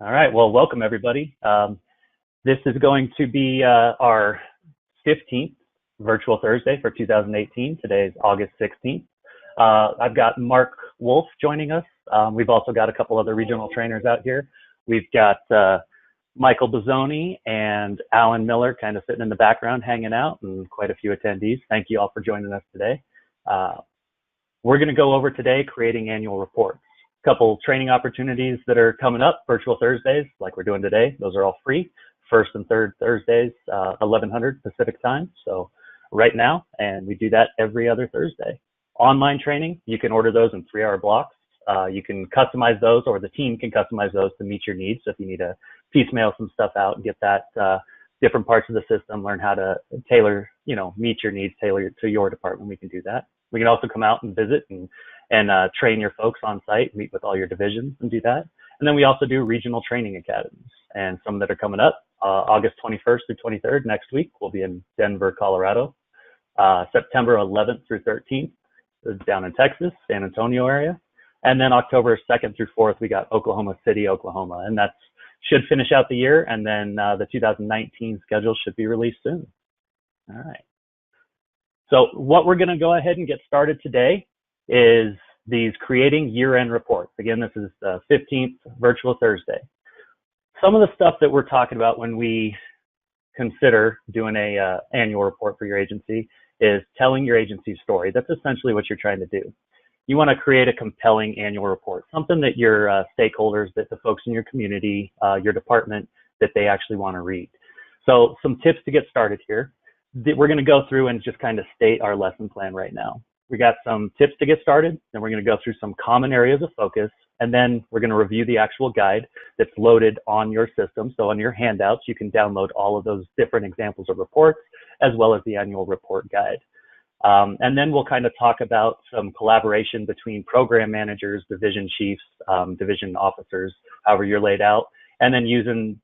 All right, well, welcome everybody. This is going to be our 15th Virtual Thursday for 2018. Today is August 16th. I've got Mark Wolf joining us. We've also got a couple other regional trainers out here. We've got Michael Bozzoni and Alan Miller kind of sitting in the background hanging out, and quite a few attendees. Thank you all for joining us today. We're going to go over today creating annual reports. Couple training opportunities that are coming up, Virtual Thursdays, like we're doing today. Those are all free. First and third Thursdays, 1100 Pacific time. So right now, and we do that every other Thursday. Online training, you can order those in 3-hour blocks. You can customize those, or the team can customize those to meet your needs. So if you need to piecemeal some stuff out and get that different parts of the system, learn how to tailor, meet your needs, tailor to your department, we can do that. We can also come out and visit and train your folks on site, meet with all your divisions and do that. And then we also do regional training academies, and some that are coming up, August 21st through 23rd next week. We'll be in Denver, Colorado. September 11th through 13th down in Texas, San Antonio area. And then October 2nd through 4th, we got Oklahoma City, Oklahoma, and that should finish out the year. And then the 2019 schedule should be released soon. All right. So what we're going to go ahead and get started today is these creating year-end reports. Again, this is the 15th Virtual Thursday. Some of the stuff that we're talking about when we consider doing a annual report for your agency is telling your agency's story. That's essentially what you're trying to do. You want to create a compelling annual report, something that your stakeholders, that the folks in your community, your department, that they actually want to read. So some tips to get started here. We're going to go through and just kind of state our lesson plan right now. We got some tips to get started, then we're going to go through some common areas of focus, and then we're going to review the actual guide that's loaded on your system. So on your handouts, you can download all of those different examples of reports, as well as the annual report guide. And then we'll kind of talk about some collaboration between program managers, division chiefs, division officers, however you're laid out, and then using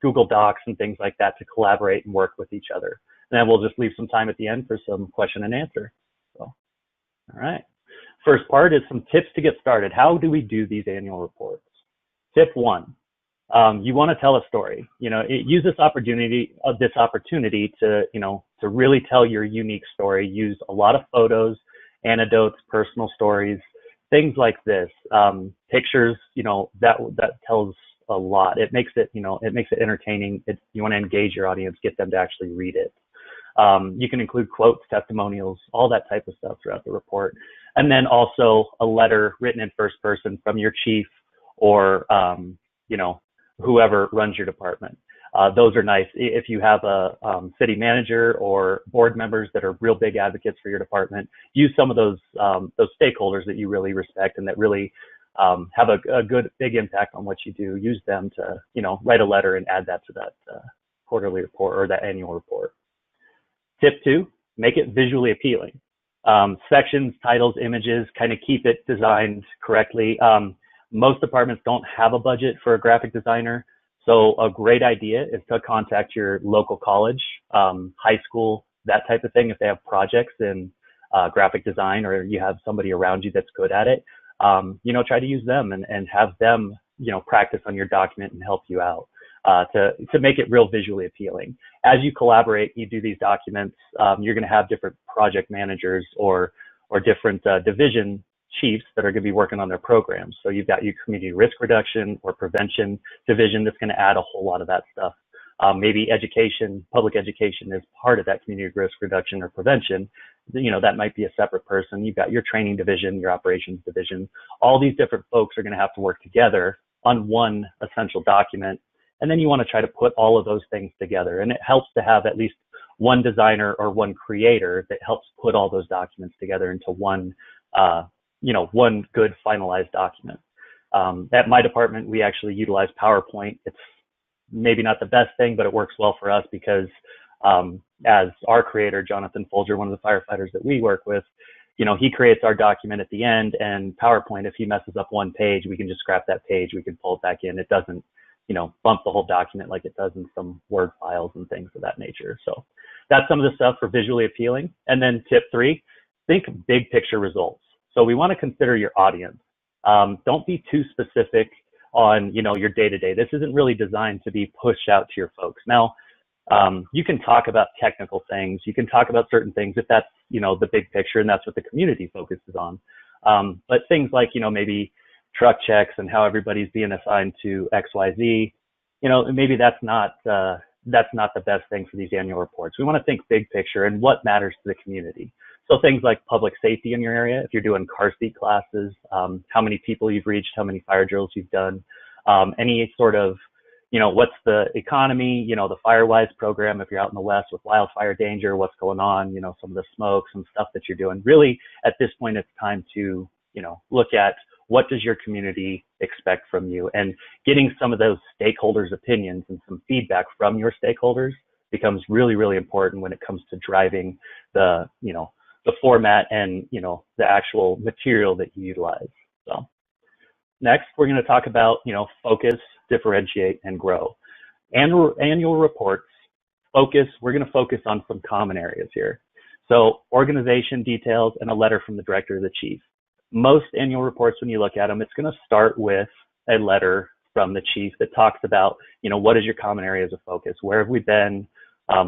Google Docs and things like that to collaborate and work with each other. And then we'll just leave some time at the end for some question and answer. So, all right. First part is some tips to get started. How do we do these annual reports? Tip 1, you want to tell a story. Use this opportunity to, to really tell your unique story. Use a lot of photos, anecdotes, personal stories, things like this. Pictures, that tells a lot. It makes it, entertaining. You want to engage your audience, get them to actually read it. You can include quotes, testimonials, all that type of stuff throughout the report. And then also a letter written in first person from your chief or, whoever runs your department. Those are nice. If you have a city manager or board members that are real big advocates for your department, use some of those stakeholders that you really respect and that really have a good, big impact on what you do. Use them to, write a letter and add that to that quarterly report or that annual report. Tip 2, make it visually appealing. Sections, titles, images, kind of keep it designed correctly. Most departments don't have a budget for a graphic designer. So a great idea is to contact your local college, high school, that type of thing. If they have projects in graphic design or you have somebody around you that's good at it, try to use them and have them, practice on your document and help you out. To make it real visually appealing. As you collaborate, you do these documents, you're going to have different project managers or different division chiefs that are going to be working on their programs. So you've got your community risk reduction or prevention division that's going to add a whole lot of that stuff. Maybe education, public education is part of that community risk reduction or prevention. That might be a separate person. You've got your training division, your operations division. All these different folks are going to have to work together on one essential document. And then you want to try to put all of those things together. And it helps to have at least one designer or one creator that helps put all those documents together into one, one good finalized document. At my department, we actually utilize PowerPoint. It's maybe not the best thing, but it works well for us because as our creator, Jonathan Folger, one of the firefighters that we work with, he creates our document at the end, and PowerPoint, if he messes up one page, we can just scrap that page. We can pull it back in. It doesn't bump the whole document like it does in some Word files and things of that nature. So that's some of the stuff for visually appealing. And then tip 3, think big picture results. So we want to consider your audience. Don't be too specific on, your day-to-day. This isn't really designed to be pushed out to your folks. Now, you can talk about technical things. You can talk about certain things if that's, the big picture and that's what the community focuses on. But things like, maybe truck checks and how everybody's being assigned to XYZ, maybe that's not the best thing for these annual reports. We want to think big picture and what matters to the community. So things like public safety in your area, if you're doing car seat classes, how many people you've reached, how many fire drills you've done, any sort of, what's the economy, the FireWise program, if you're out in the West with wildfire danger, what's going on, some of the smoke, some stuff that you're doing. Really, at this point, it's time to, look at what does your community expect from you, and getting some of those stakeholders' opinions and some feedback from your stakeholders becomes really, really important when it comes to driving the, the format and, the actual material that you utilize. So next, we're going to talk about, focus, differentiate, and grow. Annual reports, focus, we're going to focus on some common areas here. So organization details and a letter from the director or the chief. Most annual reports, when you look at them, it's going to start with a letter from the chief that talks about, what is your common areas of focus? Where have we been?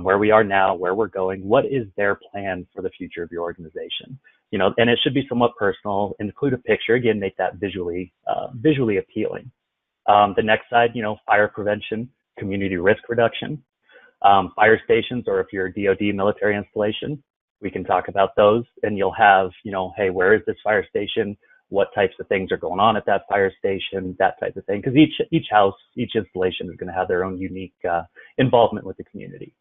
Where we are now, where we're going? What is their plan for the future of your organization? And it should be somewhat personal. Include a picture. Again, make that visually appealing. The next side, fire prevention, community risk reduction, fire stations, or if you're a DoD military installation, we can talk about those, and you'll have, hey, where is this fire station? What types of things are going on at that fire station? That type of thing, because each house, each installation is going to have their own unique involvement with the community.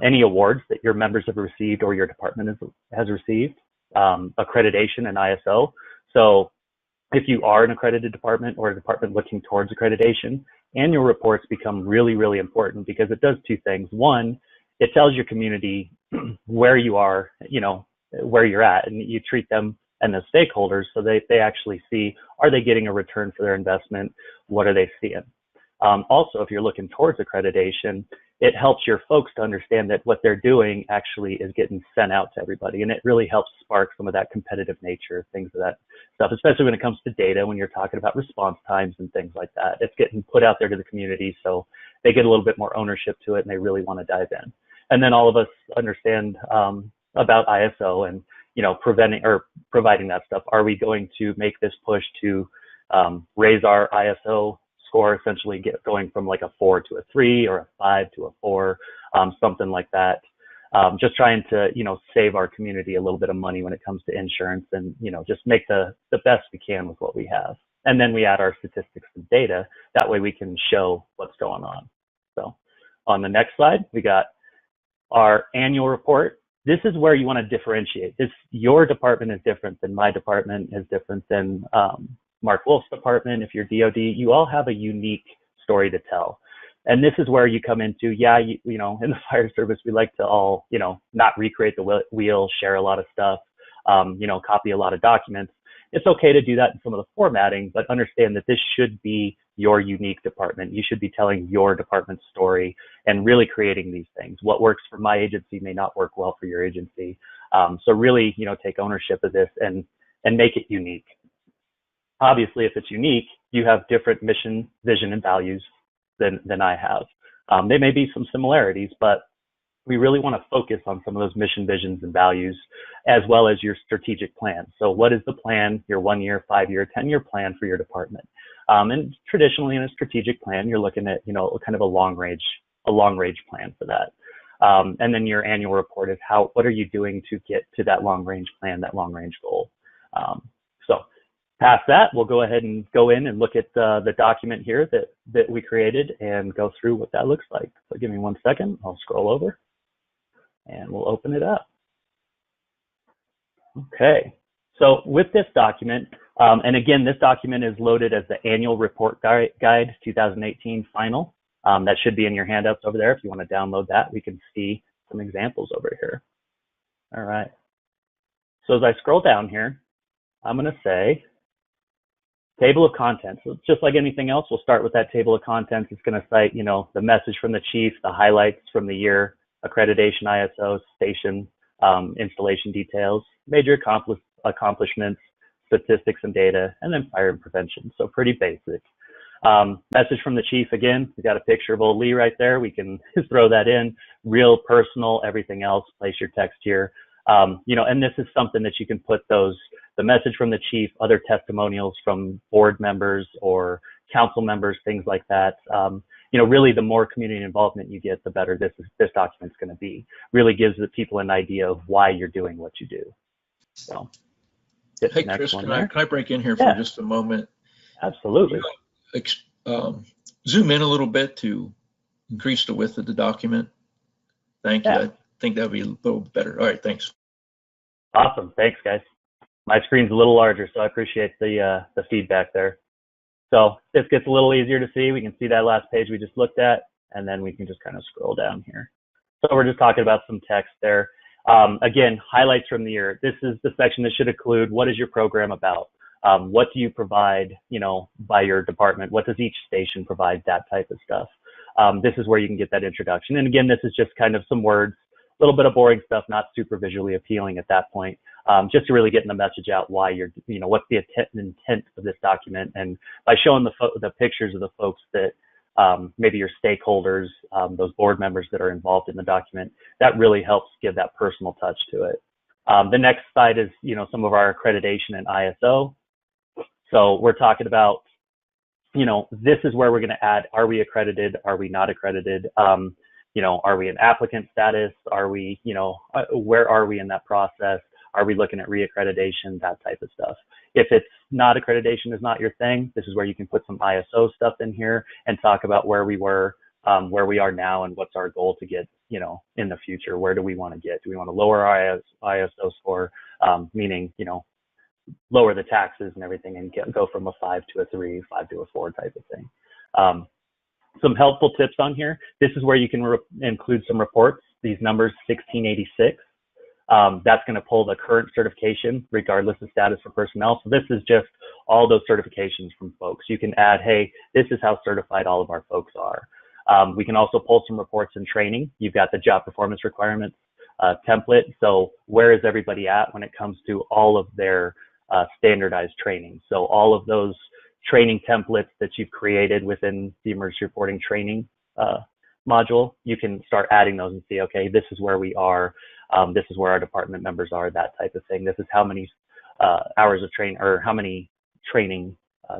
Any awards that your members have received or your department has received, accreditation and ISO. So if you are an accredited department or a department looking towards accreditation, annual reports become really, really important because it does two things. One, it tells your community where you are, where you're at, and you treat them and the stakeholders so they actually see, are they getting a return for their investment? What are they seeing? Also, if you're looking towards accreditation, it helps your folks to understand that what they're doing actually is getting sent out to everybody. And it really helps spark some of that competitive nature, things of that stuff, especially when it comes to data, when you're talking about response times and things like that. It's getting put out there to the community so they get a little bit more ownership to it and they really want to dive in. And then all of us understand about ISO and, preventing or providing that stuff. Are we going to make this push to raise our ISO score, essentially going from like a 4 to a 3 or a 5 to a 4, something like that. Just trying to, save our community a little bit of money when it comes to insurance and, just make the best we can with what we have. And then we add our statistics and data. That way we can show what's going on. So on the next slide, we got our annual report. This is where you want to differentiate. Your department is different than my department, is different than Mark Wolf's department. If you're DoD, you all have a unique story to tell. And this is where you come into, in the fire service, we like to all, not recreate the wheel, share a lot of stuff, copy a lot of documents. It's okay to do that in some of the formatting, but understand that this should be your unique department. You should be telling your department's story and really creating these things. What works for my agency may not work well for your agency. So really, take ownership of this and make it unique. Obviously, if it's unique, you have different mission, vision, and values than I have. There may be some similarities, but we really want to focus on some of those mission, visions, and values, as well as your strategic plan. So what is the plan, your 1-year, 5-year, 10-year plan for your department? And traditionally in a strategic plan, you're looking at, kind of a long range plan for that. And then your annual report is what are you doing to get to that long range plan, that long range goal? So past that, we'll go ahead and go in and look at the document here that we created and go through what that looks like. So give me 1 second, I'll scroll over and we'll open it up. Okay, so with this document, and again, this document is loaded as the annual report guide 2018 final. That should be in your handouts over there. If you want to download that, we can see some examples over here. All right, so as I scroll down here, I'm going to say table of contents. So just like anything else, we'll start with that table of contents. It's going to cite, the message from the chief, the highlights from the year, accreditation, ISO, station, installation details, major accomplishments, statistics and data, and then fire and prevention. So pretty basic. Message from the chief, again, we got a picture of old Lee right there. We can throw that in, real personal, everything else, place your text here. And this is something that you can put the message from the chief, other testimonials from board members or council members, things like that. Really the more community involvement you get, the better this document's going to be. Really gives the people an idea of why you're doing what you do. So, hey, Chris, can I break in here for just a moment? Absolutely. Zoom in a little bit to increase the width of the document. Thank you. I think that would be a little better. All right, thanks. Awesome. Thanks, guys. My screen's a little larger, so I appreciate the feedback there. So this gets a little easier to see. We can see that last page we just looked at, and then we can just kind of scroll down here. So we're just talking about some text there. Again, highlights from the year. This is the section that should include what is your program about? What do you provide, by your department? What does each station provide? That type of stuff. This is where you can get that introduction. And again, this is just kind of some words, a little bit of boring stuff, not super visually appealing at that point, just to really getting the message out why you're, what's the intent of this document. And by showing the pictures of the folks that maybe your stakeholders, those board members that are involved in the document, that really helps give that personal touch to it. The next slide is, some of our accreditation and ISO. So we're talking about, this is where we're going to add, are we accredited? Are we not accredited? Are we in applicant status? Are we, where are we in that process? Are we looking at reaccreditation, that type of stuff? If it's not accreditation is not your thing, this is where you can put some ISO stuff in here and talk about where we were, where we are now, and what's our goal to get, in the future. Where do we want to get? Do we want to lower our ISO score, meaning, lower the taxes and everything and go from a 5 to a 3, 5 to a 4 type of thing. Some helpful tips on here. This is where you can include some reports. These numbers 1686. That's going to pull the current certification regardless of status for personnel. So this is just all those certifications from folks. You can add, hey, this is how certified all of our folks are. We can also pull some reports and training. You've got the job performance requirements template. So where is everybody at when it comes to all of their standardized training? So all of those training templates that you've created within the emergency reporting training module, you can start adding those and see, okay, this is where we are. This is where our department members are, that type of thing. This is how many hours of training or how many training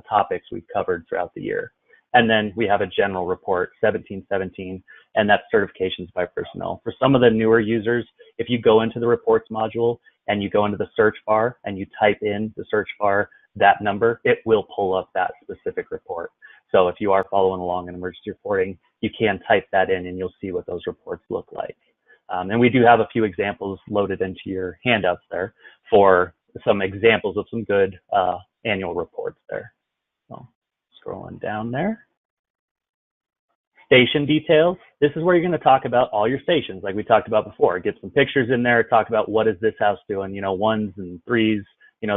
topics we've covered throughout the year. And then we have a general report, 1717, and that's certifications by personnel. For some of the newer users, if you go into the reports module and you go into the search bar and you type in the search bar that number, it will pull up that specific report. So if you are following along in emergency reporting, you can type that in and you'll see what those reports look like. And we do have a few examples loaded into your handouts there for some examples of some good annual reports there. So scrolling down there. Station details. This is where you're going to talk about all your stations, like we talked about before. Get some pictures in there, talk about what is this house doing, 1s and 3s,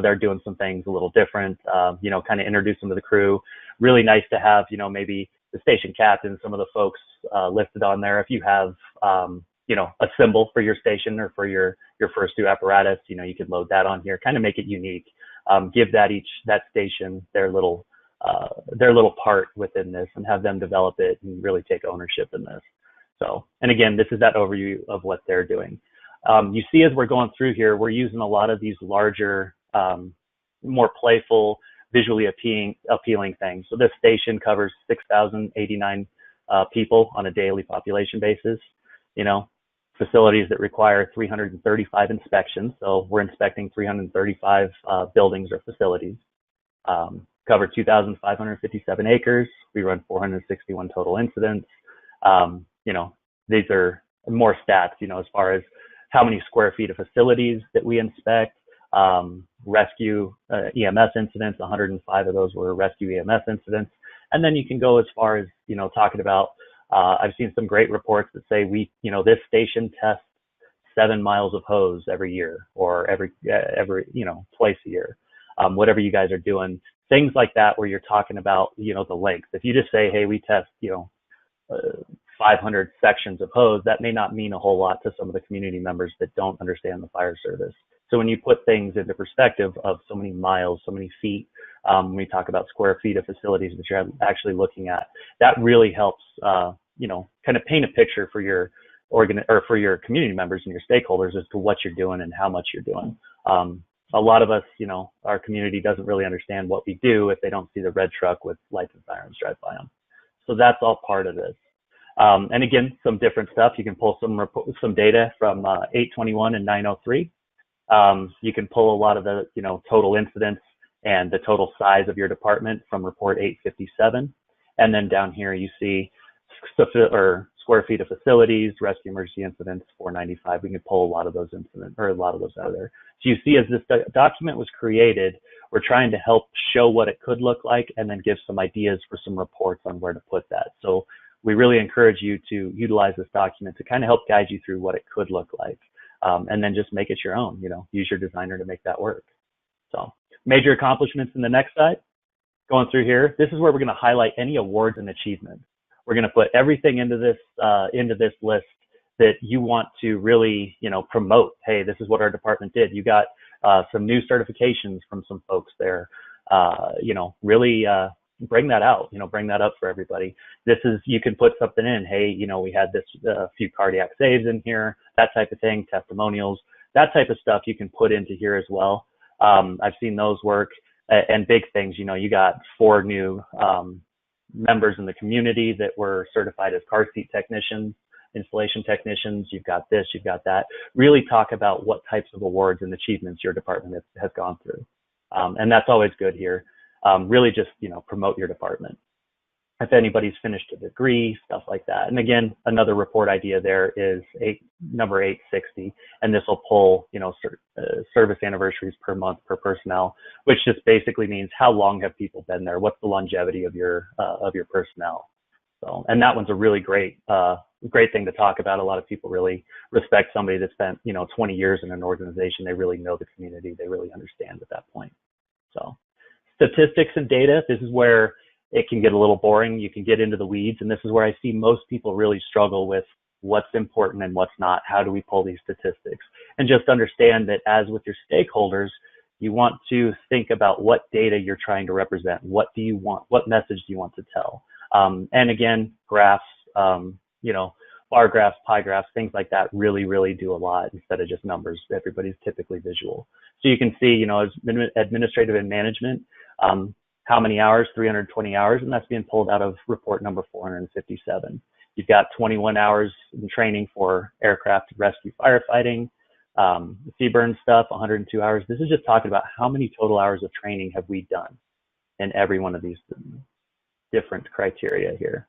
they're doing some things a little different, kind of introduce them to the crew. Really nice to have, maybe the station captain, some of the folks listed on there. If you have, a symbol for your station or for your first due apparatus, you could load that on here, kind of make it unique. Give that station their little part within this and have them develop it and really take ownership in this. So, and again, this is that overview of what they're doing. You see, as we're going through here, we're using a lot of these larger, more playful, visually appealing things. So this station covers 6,089 people on a daily population basis. Facilities that require 335 inspections. So we're inspecting 335 buildings or facilities. Cover 2,557 acres. We run 461 total incidents. These are more stats, as far as how many square feet of facilities that we inspect. Rescue EMS incidents, 105 of those were rescue EMS incidents. And then you can go as far as, talking about, I've seen some great reports that say this station tests 7 miles of hose every year or every twice a year. Whatever you guys are doing, things like that, where you're talking about, the length. If you just say, hey, we test, 500 sections of hose, that may not mean a whole lot to some of the community members that don't understand the fire service. So when you put things into perspective of so many miles, so many feet, When we talk about square feet of facilities that you're actually looking at, that really helps, kind of paint a picture for your for your community members and your stakeholders as to what you're doing and how much you're doing. A lot of us, our community doesn't really understand what we do if they don't see the red truck with lights and sirens drive by them. So that's all part of this. And again, some different stuff. You can pull some data from 821 and 903. You can pull a lot of the, total incidents and the total size of your department from report 857. And then down here you see square feet of facilities, rescue emergency incidents, 495. We can pull a lot of those incidents, or a lot of those out of there. So you see, as this document was created, we're trying to help show what it could look like and then give some ideas for some reports on where to put that. So we really encourage you to utilize this document to kind of help guide you through what it could look like. And then just make it your own, use your designer to make that work. So major accomplishments in the next slide. Going through here, this is where we're going to highlight any awards and achievements. We're going to put everything into this list that you want to really, promote. Hey, this is what our department did. You got some new certifications from some folks there. Really bring that out. Bring that up for everybody. You can put something in. Hey, we had this few cardiac saves in here, that type of thing, testimonials, that type of stuff you can put into here as well. I've seen those work. And big things, you got 4 new members in the community that were certified as car seat technicians, installation technicians. You've got this, you've got that. Really talk about what types of awards and achievements your department has gone through. And that's always good here. Really just, promote your department. If anybody's finished a degree, stuff like that. And again, another report idea there is number 860, and this will pull, service anniversaries per month per personnel, which just basically means how long have people been there? What's the longevity of your personnel? So, and that one's a really great thing to talk about. A lot of people really respect somebody that spent, 20 years in an organization. They really know the community. They really understand at that point. So, statistics and data. This is where it can get a little boring. You can get into the weeds. And this is where I see most people really struggle with what's important and what's not. How do we pull these statistics? And just understand that as with your stakeholders, you want to think about what data you're trying to represent. What do you want? What message do you want to tell? And again, graphs, bar graphs, pie graphs, things like that really, really do a lot instead of just numbers. Everybody's typically visual. So you can see, as administrative and management, how many hours? 320 hours, and that's being pulled out of report number 457. You've got 21 hours in training for aircraft rescue firefighting, CBRN stuff, 102 hours. This is just talking about how many total hours of training have we done in every one of these different criteria here.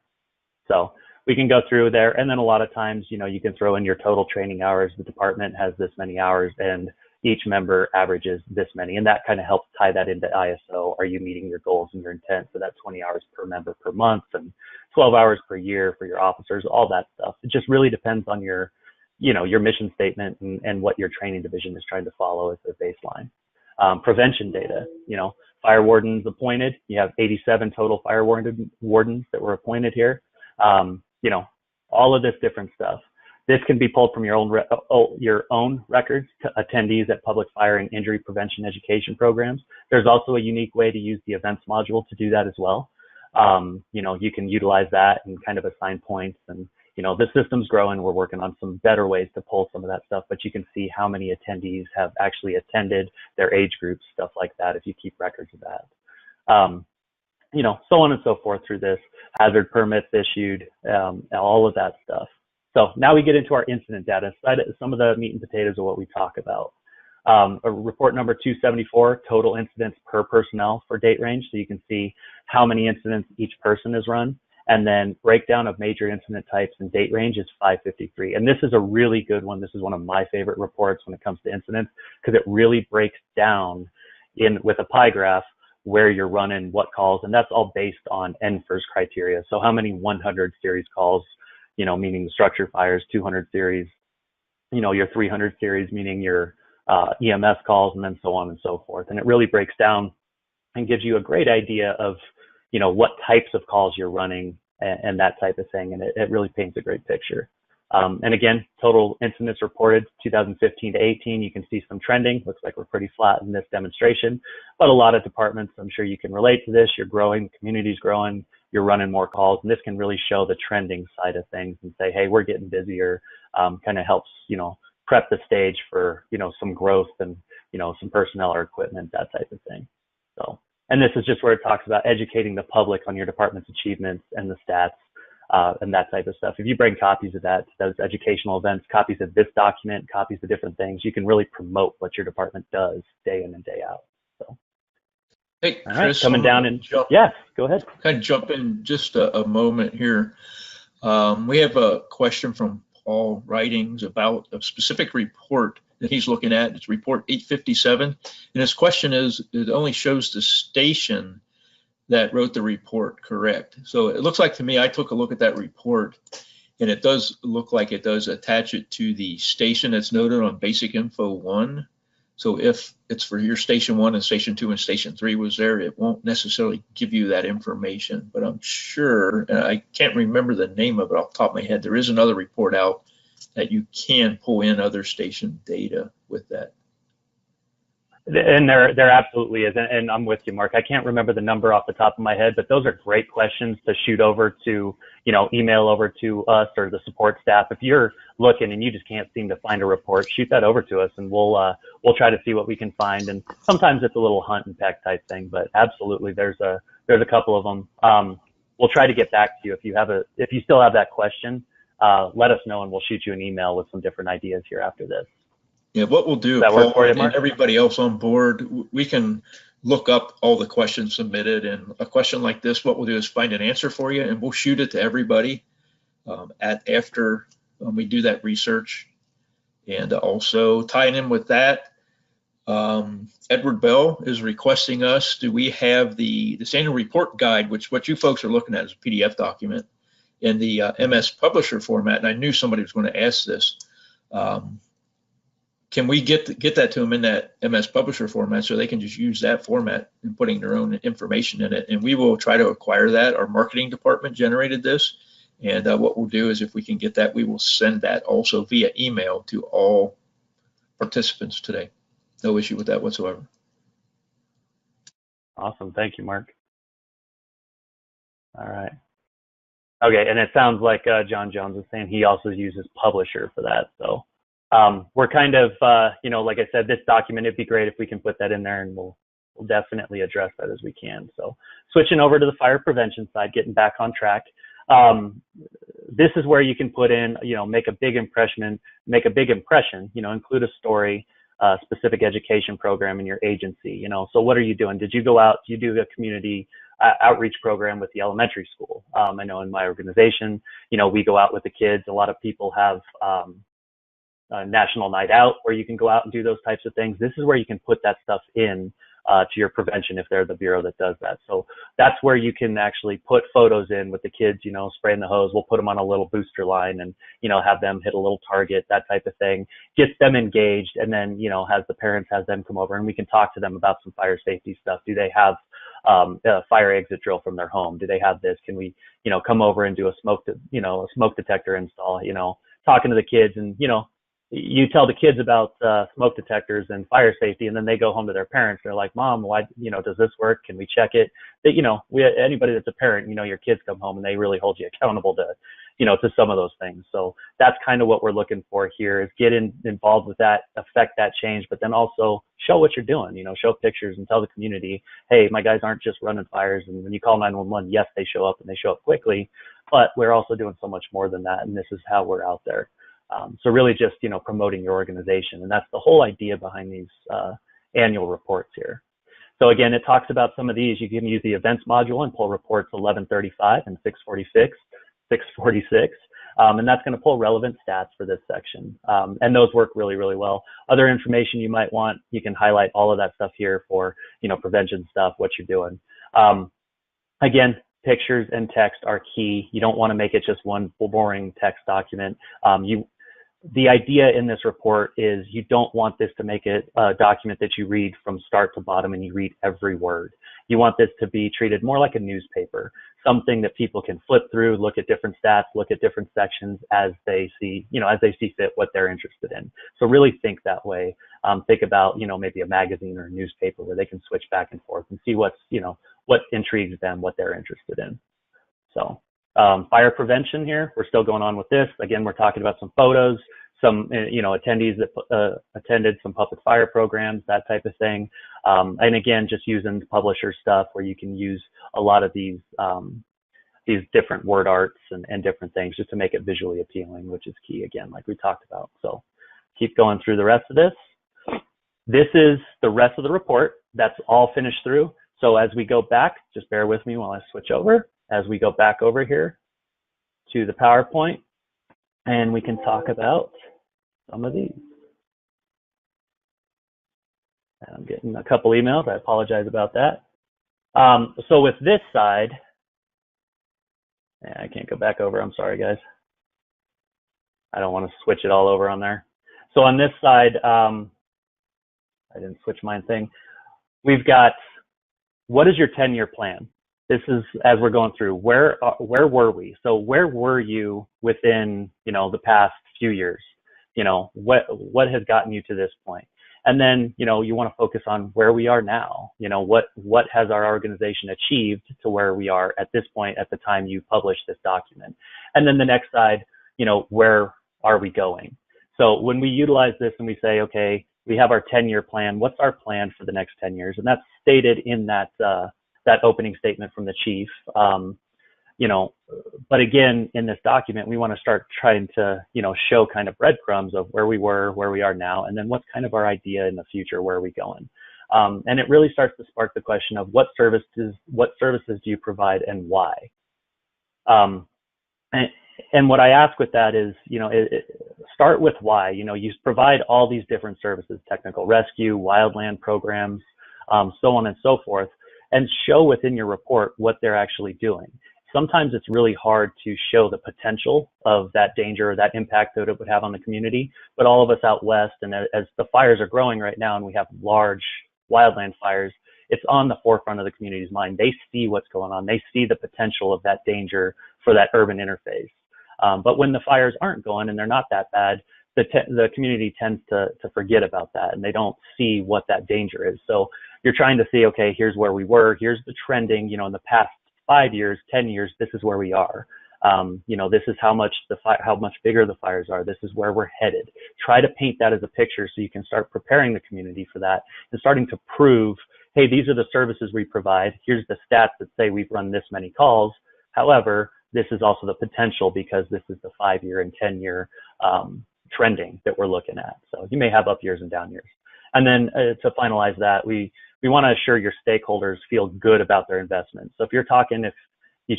So we can go through there, and then a lot of times, you can throw in your total training hours. The department has this many hours, and each member averages this many, and that kind of helps tie that into ISO. Are you meeting your goals and your intent? So that's 20 hours per member per month and 12 hours per year for your officers, all that stuff. It just really depends on your mission statement and what your training division is trying to follow as a baseline. Prevention data, fire wardens appointed. You have 87 total fire wardens that were appointed here. All of this different stuff. This can be pulled from your own records, attendees at public fire and injury prevention education programs. There's also a unique way to use the events module to do that as well. You can utilize that and kind of assign points, and the system's growing. We're working on some better ways to pull some of that stuff, but you can see how many attendees have actually attended, their age groups, stuff like that, if you keep records of that. So on and so forth through this, hazard permits issued, all of that stuff. So now we get into our incident data, some of the meat and potatoes of what we talk about. Report number 274, total incidents per personnel for date range. So you can see how many incidents each person has run. And then breakdown of major incident types and date range is 553. And this is a really good one. This is one of my favorite reports when it comes to incidents, because it really breaks down with a pie graph where you're running what calls. And that's all based on NFIRS criteria. So how many 100 series calls, meaning the structure fires, 200 series, your 300 series, meaning your EMS calls, and then so on and so forth. And it really breaks down and gives you a great idea of, what types of calls you're running and that type of thing. And it really paints a great picture. And again, total incidents reported 2015 to 18. You can see some trending. Looks like we're pretty flat in this demonstration, but a lot of departments, I'm sure you can relate to this. You're growing, the community's growing, you're running more calls, and this can really show the trending side of things and say, hey, we're getting busier. Kind of helps, prep the stage for, some growth and, some personnel or equipment, that type of thing. So, and this is just where it talks about educating the public on your department's achievements and the stats. And that type of stuff. If you bring copies of that to those educational events, copies of this document, copies of different things, you can really promote what your department does day in and day out. So, hey, all Chris, right, coming down and yeah, go ahead. Kind of jump in just a moment here. We have a question from Paul Writings about a specific report that he's looking at. It's report 857, and his question is: it only shows the station that wrote the report, correct? So it looks like to me, I took a look at that report, and it does look like it does attach it to the station that's noted on Basic Info 1. So if it's for your Station 1 and Station 2 and Station 3 was there, it won't necessarily give you that information. But I'm sure, and I can't remember the name of it off the top of my head, there is another report out that you can pull in other station data with that. And there absolutely is, and I'm with you, Mark. I can't remember the number off the top of my head, but those are great questions to shoot over to, email over to us or the support staff. If you're looking and you just can't seem to find a report, shoot that over to us, and we'll try to see what we can find. And sometimes it's a little hunt and peck type thing, but absolutely, there's a couple of them. We'll try to get back to you if you still have that question. Let us know, and we'll shoot you an email with some different ideas here after this. Yeah, what we'll do, Paul, and everybody else on board, we can look up all the questions submitted, and a question like this, what we'll do is find an answer for you, and we'll shoot it to everybody after we do that research. And also tying in with that, Edward Bell is requesting us, do we have the annual report guide, which what you folks are looking at is a PDF document in the MS Publisher format, and I knew somebody was going to ask this. Can we get that to them in that MS Publisher format so they can just use that format and putting their own information in it? And we will try to acquire that. Our marketing department generated this. And what we'll do is if we can get that, we will send that also via email to all participants today. No issue with that whatsoever. Awesome. Thank you, Mark. All right. Okay. And it sounds like John Jones is saying he also uses Publisher for that. So. We're kind of, like I said, this document, it'd be great if we can put that in there, and we'll definitely address that as we can. So switching over to the fire prevention side, getting back on track. This is where you can put in, make a big impression, include a story, specific education program in your agency, So what are you doing? Did you go out, do you do a community outreach program with the elementary school? I know in my organization, we go out with the kids. A lot of people have, National Night Out where you can go out and do those types of things. This is where you can put that stuff in to your prevention if they're the bureau that does that. So that's where you can actually put photos in with the kids, spraying the hose. We'll put them on a little booster line and, have them hit a little target, that type of thing, gets them engaged. And then, has the parents, has them come over and we can talk to them about some fire safety stuff. Do they have a fire exit drill from their home? Do they have this? Can we, come over and do a smoke detector install, talking to the kids and, you tell the kids about smoke detectors and fire safety, and then they go home to their parents. They're like, Mom, why, does this work? Can we check it? That, anybody that's a parent, your kids come home and they really hold you accountable to, to some of those things. So that's kind of what we're looking for here is get involved with that, affect that change, but then also show what you're doing, show pictures and tell the community, hey, my guys aren't just running fires. And when you call 911, yes, they show up and they show up quickly, but we're also doing so much more than that. And this is how we're out there. So really just, promoting your organization. And that's the whole idea behind these annual reports here. So again, it talks about some of these. You can use the events module and pull reports 1135 and 646, 646. And that's going to pull relevant stats for this section. And those work really, really well. Other information you might want, you can highlight all of that stuff here for, prevention stuff, what you're doing. Again, pictures and text are key. You don't want to make it just one boring text document. The idea in this report is you don't want this to make it a document that you read from start to bottom and you read every word. You want this to be treated more like a newspaper. something that people can flip through, look at different stats, look at different sections as they see, as they see fit what they're interested in. So really think that way. Think about, maybe a magazine or a newspaper where they can switch back and forth and see what's, what intrigues them, what they're interested in. So fire prevention here, we're still going on with this. Again, we're talking about some photos, some, attendees that attended some public fire programs, that type of thing. And again, just using publisher stuff where you can use a lot of these different word arts and different things just to make it visually appealing, which is key, again, like we talked about. So keep going through the rest of this. This is the rest of the report. That's all finished through. So as we go back, just bear with me while I switch over. As we go back over here to the PowerPoint, and we can talk about some of these. I'm getting a couple emails. I apologize about that. So with this side, I can't go back over. I'm sorry, guys. I don't want to switch it all over on there. So on this side, I didn't switch my thing. We've got, what is your 10-year plan? This is, as we're going through, where were we? So where were you within, the past few years? What has gotten you to this point? And then, you want to focus on where we are now. What has our organization achieved to where we are at this point at the time you publish this document? And then the next side, where are we going? So when we utilize this and we say, okay, we have our 10-year plan, what's our plan for the next 10 years? And that's stated in that opening statement from the chief. But again, in this document, we want to start trying to, show kind of breadcrumbs of where we were, where we are now, and then what's kind of our idea in the future, where are we going? And it really starts to spark the question of what services do you provide and why? And what I ask with that is, start with why. You provide all these different services, technical rescue, wildland programs, so on and so forth, and show within your report what they're actually doing. Sometimes it's really hard to show the potential of that danger or that impact that it would have on the community. But all of us out west, and as the fires are growing right now and we have large wildland fires, it's on the forefront of the community's mind. They see what's going on. They see the potential of that danger for that urban interface. But when the fires aren't going and they're not that bad, the community tends to forget about that, and they don't see what that danger is. So you're trying to see, okay, here's where we were, here's the trending, in the past 5 years, 10 years, this is where we are. This is how much bigger the fires are. This is where we're headed. Try to paint that as a picture so you can start preparing the community for that and starting to prove, hey, these are the services we provide. Here's the stats that say we've run this many calls. However, this is also the potential because this is the 5-year and 10-year trending that we're looking at. So you may have up years and down years. And then to finalize that, we want to assure your stakeholders feel good about their investment. So if you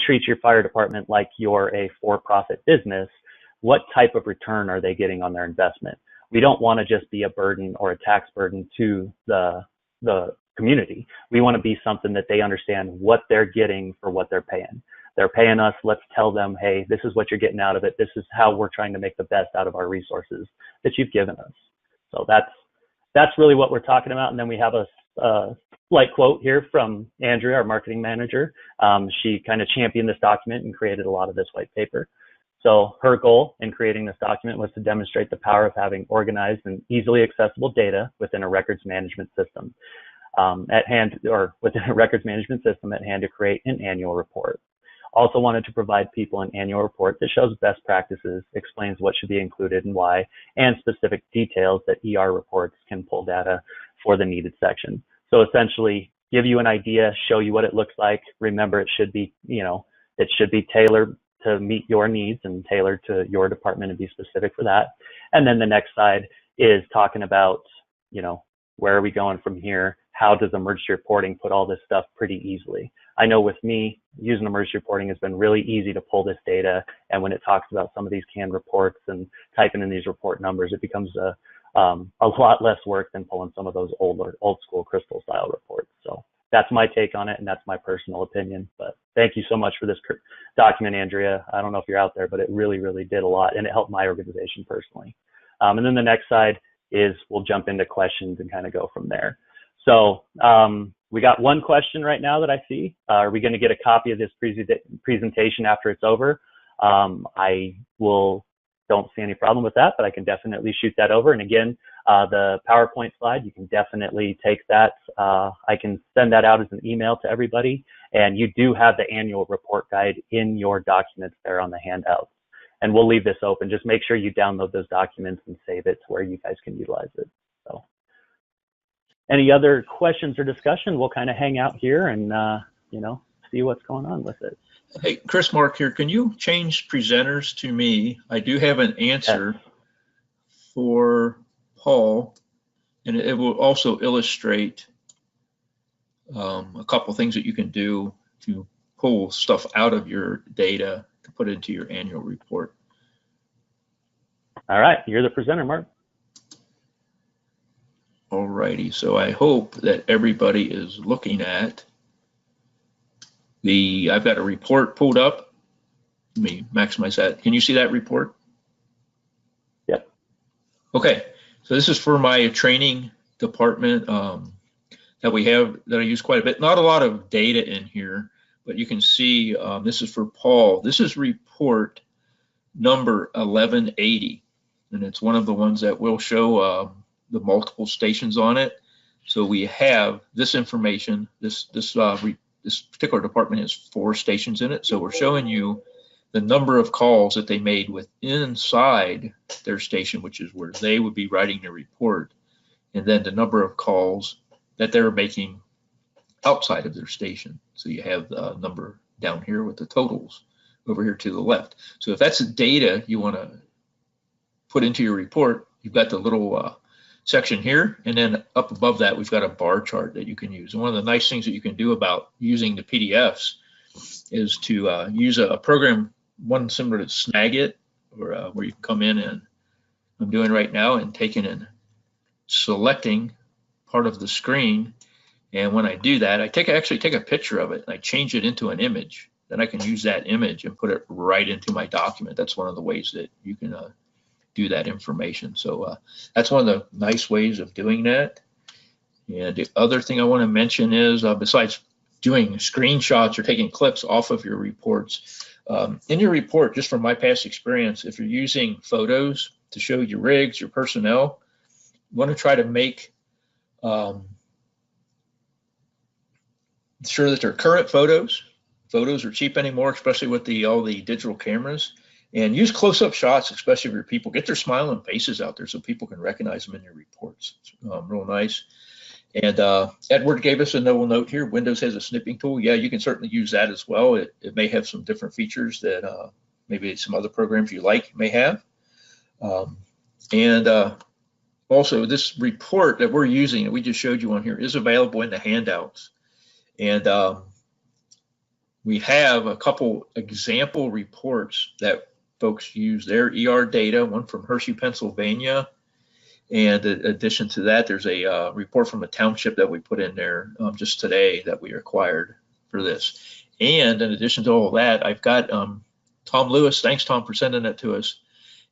treat your fire department like you're a for-profit business, what type of return are they getting on their investment? We don't want to just be a burden or a tax burden to the community. We want to be something that they understand what they're getting for what they're paying. They're paying us, let's tell them, hey, this is what you're getting out of it. This is how we're trying to make the best out of our resources that you've given us. So that's really what we're talking about. And then we have a slight quote here from Andrea, our marketing manager. She kind of championed this document and created a lot of this white paper. So her goal in creating this document was to demonstrate the power of having organized and easily accessible data within a records management system at hand to create an annual report. Also wanted to provide people an annual report that shows best practices, explains what should be included and why, and specific details that ER reports can pull data for the needed section. So essentially give you an idea, show you what it looks like. Remember, it should be tailored to meet your needs and tailored to your department and be specific for that. And then the next side is talking about, where are we going from here? How does emergency reporting put all this stuff pretty easily? I know with me, using emergency reporting has been really easy to pull this data. And when it talks about some of these canned reports and typing in these report numbers, it becomes a lot less work than pulling some of those old school crystal style reports. So that's my take on it, and that's my personal opinion. But thank you so much for this document, Andrea. I don't know if you're out there, but it really, really did a lot, and it helped my organization personally. And then the next side is we'll jump into questions and kind of go from there. So we got one question right now that I see. Are we going to get a copy of this presentation after it's over? I don't see any problem with that, but I can definitely shoot that over. And again, the PowerPoint slide, you can definitely take that. I can send that out as an email to everybody. And you do have the annual report guide in your documents there on the handouts. And we'll leave this open. Just make sure you download those documents and save it to where you guys can utilize it. So any other questions or discussion, we'll kind of hang out here and, see what's going on with it. Hey, Chris, Mark here. Can you change presenters to me? I do have an answer for Paul, and it will also illustrate a couple things that you can do to pull stuff out of your data to put into your annual report. All right, you're the presenter, Mark. All righty, so I hope that everybody is looking at I've got a report pulled up. Let me maximize that. Can you see that report? Yep. Okay, so this is for my training department that we have, that I use quite a bit. Not a lot of data in here, but you can see this is for Paul. This is report number 1180, and it's one of the ones that will show the multiple stations on it. So we have this information. This particular department has 4 stations in it. So we're showing you the number of calls that they made inside their station, which is where they would be writing their report, and then the number of calls that they're making outside of their station. So you have the number down here with the totals over here to the left. So if that's the data you want to put into your report, you've got the little section here, and then up above that we've got a bar chart that you can use. And one of the nice things that you can do about using the PDFs is to use a program, one similar to Snagit, or where you come in, and I'm doing right now, and taking and selecting part of the screen. And when I do that, I actually take a picture of it and I change it into an image. Then I can use that image and put it right into my document. That's one of the ways that you can do that information. So that's one of the nice ways of doing that. And the other thing I want to mention is, besides doing screenshots or taking clips off of your reports, in your report, just from my past experience, if you're using photos to show your rigs, your personnel, you want to try to make sure that they're current photos. Photos are cheap anymore, especially with all the digital cameras. And use close-up shots, especially of your people. Get their smiling faces out there so people can recognize them in your reports. It's real nice. And Edward gave us a note here. Windows has a snipping tool. Yeah, you can certainly use that as well. It may have some different features that maybe some other programs you like may have. Also, this report that we're using, that we just showed you on here, is available in the handouts. And we have a couple example reports that folks use their ER data, one from Hershey, Pennsylvania. And in addition to that, there's a report from a township that we put in there just today that we acquired for this. And in addition to all that, I've got Tom Lewis, thanks Tom for sending that to us,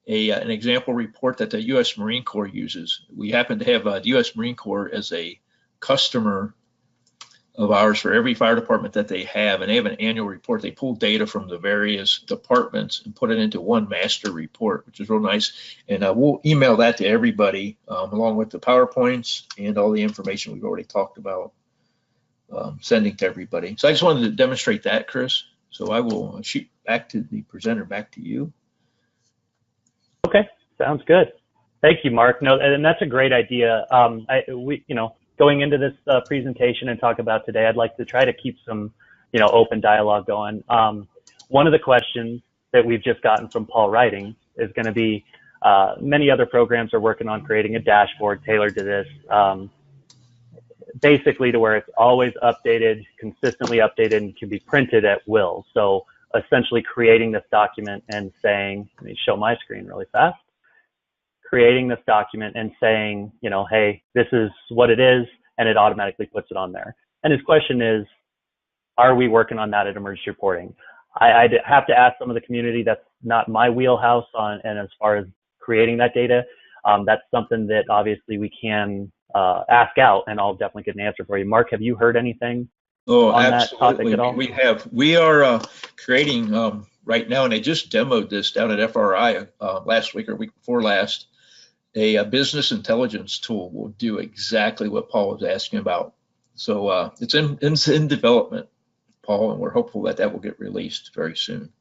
an example report that the U.S. Marine Corps uses. We happen to have the U.S. Marine Corps as a customer of ours for every fire department that they have, and they have an annual report. They pull data from the various departments and put it into one master report, which is real nice. And we'll email that to everybody along with the PowerPoints and all the information we've already talked about, sending to everybody. So I just wanted to demonstrate that, Chris. So I will shoot back to the presenter, back to you. Okay, sounds good. Thank you, Mark. No, and that's a great idea. Going into this presentation and talk about today, I'd like to try to keep some, open dialogue going. One of the questions that we've just gotten from Paul Writing is going to be, many other programs are working on creating a dashboard tailored to this, basically to where it's always updated, consistently updated, and can be printed at will. So essentially creating this document and saying, let me show my screen really fast. Creating this document and saying, hey, this is what it is, and it automatically puts it on there. And his question is, are we working on that at emergency reporting? I'd have to ask some of the community. That's not my wheelhouse and as far as creating that data. that's something that obviously we can ask out, and I'll definitely get an answer for you. Mark, have you heard anything Oh, on that topic absolutely. at all? We have. We are creating right now, and I just demoed this down at FRI last week or week before last. A business intelligence tool will do exactly what Paul was asking about. So it's in development, Paul, and we're hopeful that that will get released very soon.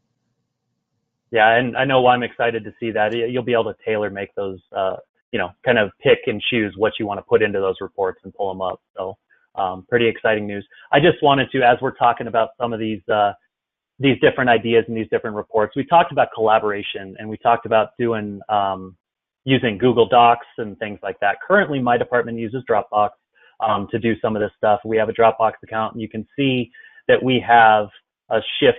Yeah, and I know I'm excited to see that. You'll be able to tailor make those, kind of pick and choose what you want to put into those reports and pull them up. So pretty exciting news. I just wanted to, as we're talking about some of these different ideas and these different reports, we talked about collaboration, and we talked about doing using Google Docs and things like that. Currently, my department uses Dropbox to do some of this stuff. We have a Dropbox account, and you can see that we have a shift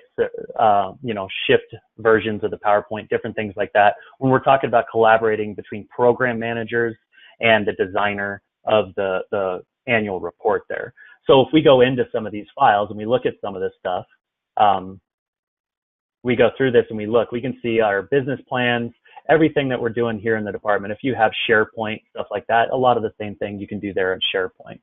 versions of the PowerPoint, different things like that. When we're talking about collaborating between program managers and the designer of the annual report there. So if we go into some of these files and we look at some of this stuff, we go through this and we can see our business plans, everything that we're doing here in the department. If you have SharePoint, stuff like that, a lot of the same thing you can do there in SharePoint.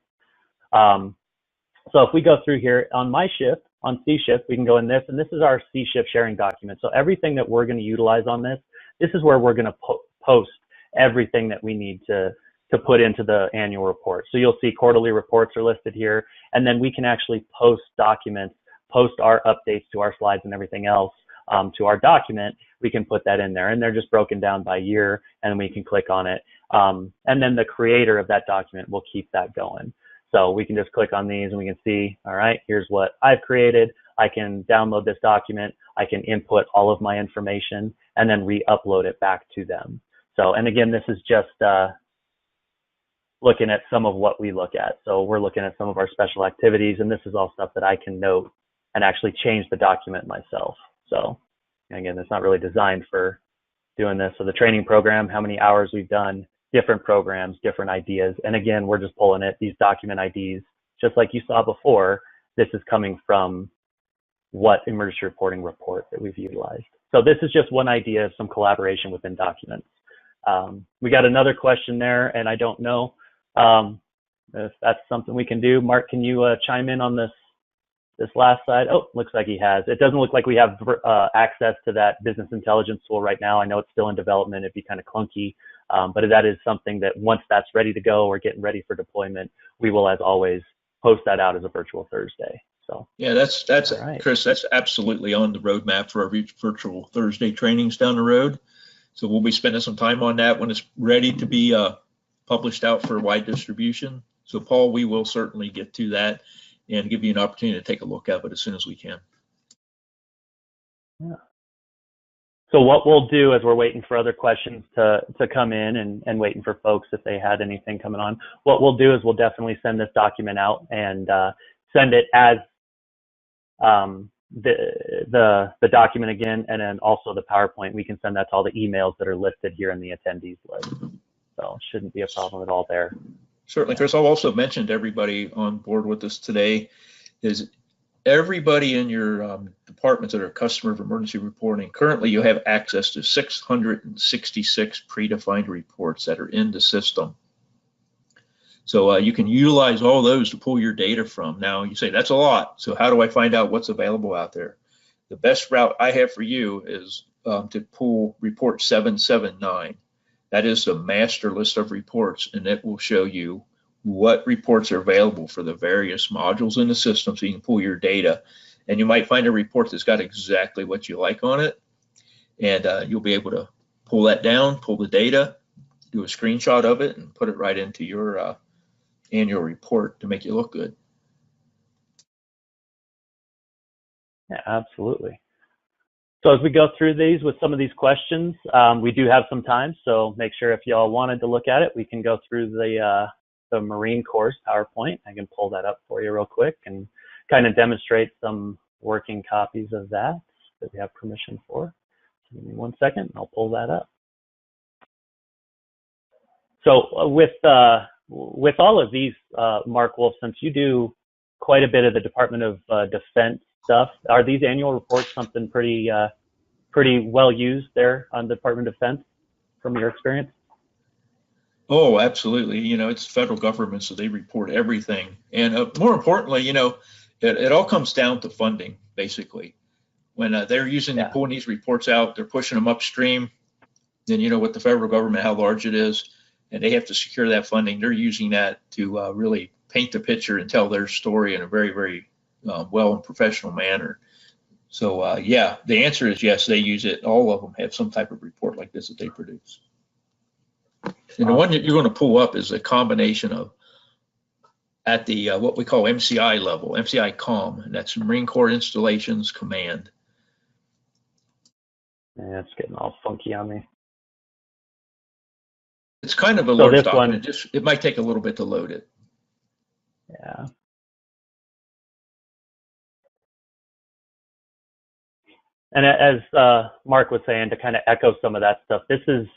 So if we go through here on my shift, on C shift, we can go in this, and this is our C shift sharing document. So everything that we're going to utilize on this is where we're going to post everything that we need to put into the annual report. So you'll see quarterly reports are listed here, and then we can actually post documents, post our updates to our slides and everything else to our document. We can put that in there, and they're just broken down by year, and we can click on it. And then the creator of that document will keep that going. So we can just click on these and we can see, all right, here's what I've created. I can download this document. I can input all of my information and then re-upload it back to them. So, and again, this is just looking at some of what we look at. So we're looking at some of our special activities, and this is all stuff that I can note and actually change the document myself. So again, it's not really designed for doing this. So the training program, how many hours we've done, different programs, different ideas. And again, we're just pulling it, these document IDs, just like you saw before, this is coming from what emergency reporting report that we've utilized. So this is just one idea of some collaboration within documents. We got another question there, and I don't know if that's something we can do. Mark, can you chime in on this last side? Oh, looks like he has. It doesn't look like we have access to that business intelligence tool right now. I know it's still in development. It'd be kind of clunky. But that is something that once that's ready to go or getting ready for deployment, we will, as always, post that out as a virtual Thursday. So yeah, that's right. Chris, that's absolutely on the roadmap for our virtual Thursday trainings down the road. So we'll be spending some time on that when it's ready to be published out for wide distribution. So Paul, we will certainly get to that and give you an opportunity to take a look at it as soon as we can. Yeah. So what we'll do as we're waiting for other questions to come in and waiting for folks if they had anything coming on, what we'll do is we'll definitely send this document out and send it as the document again, and then also the PowerPoint. We can send that to all the emails that are listed here in the attendees list. So it shouldn't be a problem at all there. Certainly, Chris. I'll also mention to everybody on board with us today is everybody in your departments that are customer of emergency reporting, currently you have access to 666 predefined reports that are in the system. So you can utilize all those to pull your data from. Now you say, that's a lot. So how do I find out what's available out there? The best route I have for you is to pull report 779. That is the master list of reports, and it will show you what reports are available for the various modules in the system, so you can pull your data. And you might find a report that's got exactly what you like on it, and you'll be able to pull that down, pull the data, do a screenshot of it, and put it right into your annual report to make you look good. Yeah, absolutely. So as we go through these with some of these questions, we do have some time, so make sure if y'all wanted to look at it, we can go through the Marine course PowerPoint. I can pull that up for you real quick and kind of demonstrate some working copies of that we have permission for. So give me 1 second, I'll pull that up. So with all of these, Mark Wolf, since you do quite a bit of the Department of Defense stuff, are these annual reports something pretty well used there on the Department of Defense from your experience? Oh, absolutely. It's the federal government, so they report everything. And more importantly, it all comes down to funding, basically. When they're Yeah. pulling these reports out, they're pushing them upstream. Then, with the federal government, how large it is, and they have to secure that funding. They're using that to really paint the picture and tell their story in a very, very well and professional manner. So, yeah, the answer is yes, they use it. All of them have some type of report like this that they produce. And the one that you're going to pull up is a combination of at the what we call MCI level, MCI COM, and that's Marine Corps Installations Command. Yeah, it's getting all funky on me. It's kind of a large document. It might take a little bit to load it. Yeah. And as Mark was saying, to kind of echo some of that stuff, this is,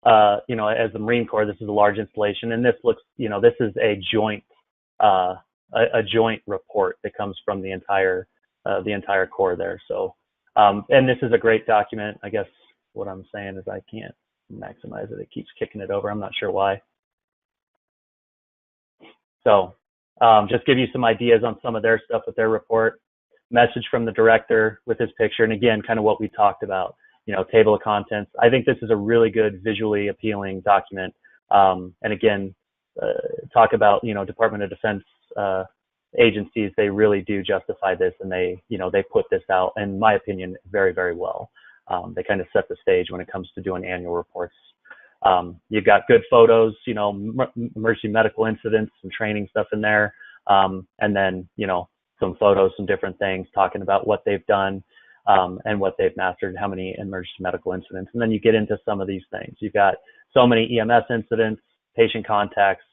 as the Marine Corps, this is a large installation, and this looks, this is a joint report that comes from the entire Corps there. So, and this is a great document. I guess what I'm saying is I can't maximize it. It keeps kicking it over. I'm not sure why. So, just give you some ideas on some of their stuff with their report. Message from the director with his picture, and again, kind of what we talked about, table of contents. I think this is a really good visually appealing document. And again, talk about, Department of Defense agencies, they really do justify this, and they put this out, in my opinion, very, very well. They kind of set the stage when it comes to doing annual reports. You've got good photos, emergency medical incidents, some training stuff in there. And then, some photos, some different things talking about what they've done, and what they've mastered, how many emergency medical incidents. And then you get into some of these things. You've got so many EMS incidents, patient contacts,